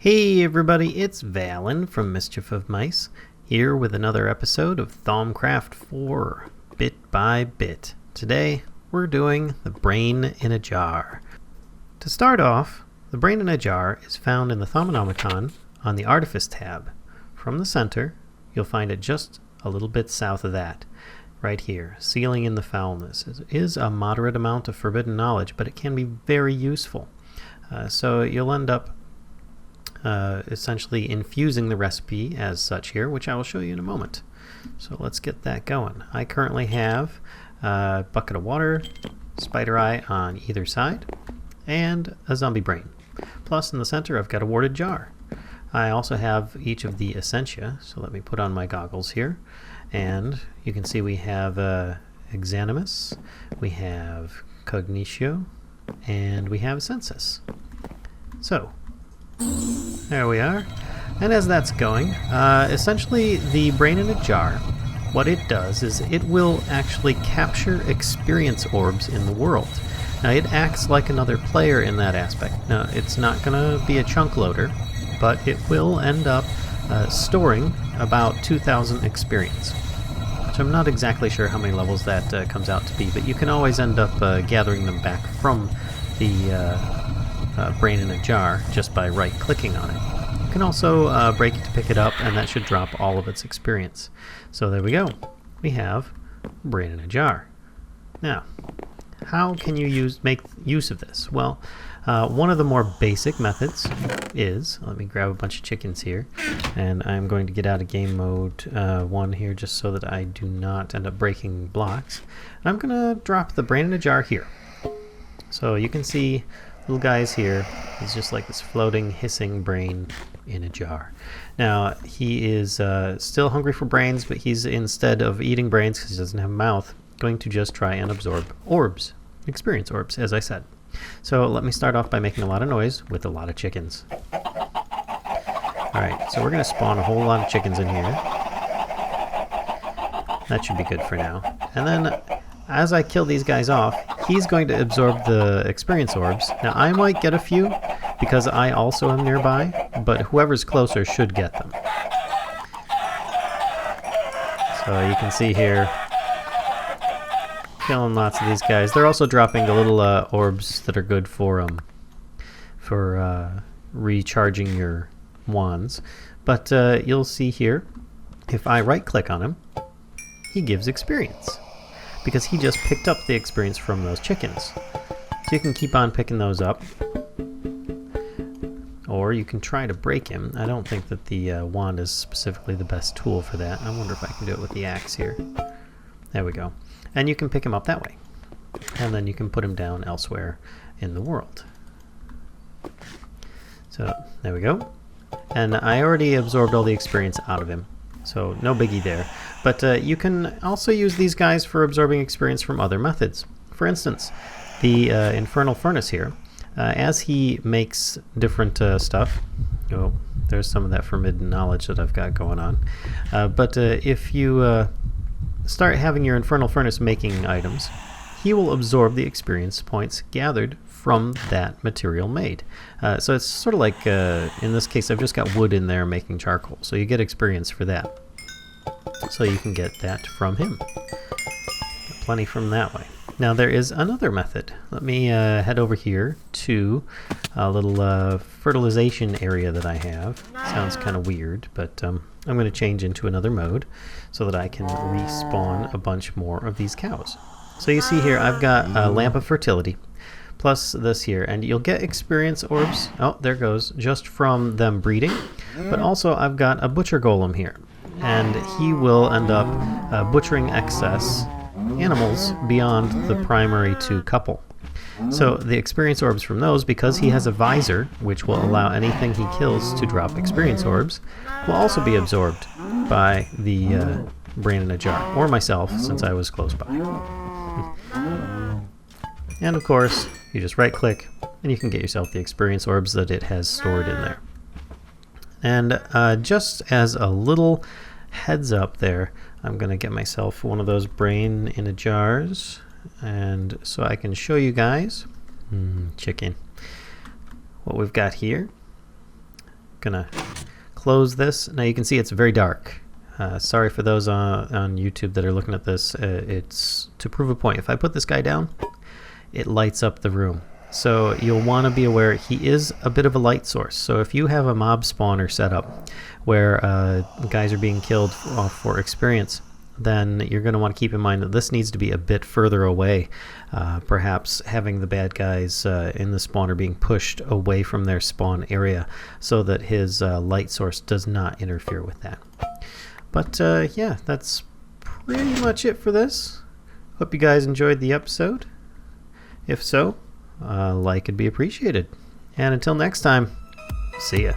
Hey everybody, it's Vallen from Mischief of Mice, here with another episode of Thaumcraft 4, Bit by Bit. Today, we're doing the brain in a jar. To start off, the brain in a jar is found in the Thaumonomicon on the Artifice tab. From the center, you'll find it just a little bit south of that, right here. Sealing in the foulness is a moderate amount of forbidden knowledge, but it can be very useful. So you'll end up essentially infusing the recipe as such here, which I will show you in a moment. So let's get that going. I currently have a bucket of water, spider eye on either side, and a zombie brain. Plus in the center I've got a warded jar. I also have each of the essentia, so let me put on my goggles here. And you can see we have Exanimus, we have Cognitio, and we have Sensus. So there we are. And as that's going, essentially the brain in a jar, what it does is it will actually capture experience orbs in the world. Now it acts like another player in that aspect. Now it's not going to be a chunk loader, but it will end up storing about 2,000 experience. Which I'm not exactly sure how many levels that comes out to be, but you can always end up gathering them back from the brain in a jar just by right-clicking on it. You can also break it to pick it up, and that should drop all of its experience. So there we go. We have brain in a jar. Now, how can you make use of this? Well, one of the more basic methods is, let me grab a bunch of chickens here, and I'm going to get out of game mode 1 here just so that I do not end up breaking blocks. And I'm going to drop the brain in a jar here. So you can see little guys here. He's just like this floating, hissing brain in a jar. Now, he is still hungry for brains, but he's, instead of eating brains because he doesn't have a mouth, going to just try and absorb orbs, experience orbs, as I said. So let me start off by making a lot of noise with a lot of chickens. Alright, so we're going to spawn a whole lot of chickens in here. That should be good for now. And then, as I kill these guys off, he's going to absorb the experience orbs. Now I might get a few because I also am nearby, but whoever's closer should get them. So you can see here, killing lots of these guys. They're also dropping the little orbs that are good for recharging your wands. But you'll see here, if I right click on him, he gives experience, because he just picked up the experience from those chickens. So you can keep on picking those up, or you can try to break him. I don't think that the wand is specifically the best tool for that. I wonder if I can do it with the axe here. There we go. And you can pick him up that way, and then you can put him down elsewhere in the world. So there we go. And I already absorbed all the experience out of him, so no biggie there. But you can also use these guys for absorbing experience from other methods. For instance, the Infernal Furnace here, as he makes different stuff, oh, there's some of that forbidden knowledge that I've got going on. But if you start having your Infernal Furnace making items, he will absorb the experience points gathered from that material made. So it's sort of like, in this case, I've just got wood in there making charcoal, so you get experience for that. So you can get that from him. Get plenty from that way. Now there is another method. Let me head over here to a little fertilization area that I have. Sounds kind of weird, but I'm going to change into another mode so that I can respawn a bunch more of these cows. So you see here I've got a lamp of fertility plus this here, and you'll get experience orbs, oh there goes, just from them breeding, but also I've got a butcher golem here, and he will end up butchering excess animals beyond the primary 2 couple. So the experience orbs from those, because he has a visor which will allow anything he kills to drop experience orbs, will also be absorbed by the brain in a jar, or myself since I was close by. And of course you just right click and you can get yourself the experience orbs that it has stored in there. And just as a little heads up there, I'm going to get myself one of those brain in a jars, and so I can show you guys chicken what we've got here. gonna close this. Now you can see it's very dark. Sorry for those on YouTube that are looking at this. It's to prove a point. If I put this guy down, it lights up the room. So you'll want to be aware he is a bit of a light source. So if you have a mob spawner set up where guys are being killed for experience, then you're going to want to keep in mind that this needs to be a bit further away. Perhaps having the bad guys in the spawner being pushed away from their spawn area so that his light source does not interfere with that. But yeah, that's pretty much it for this. Hope you guys enjoyed the episode. If so, like would be appreciated. And until next time, see ya.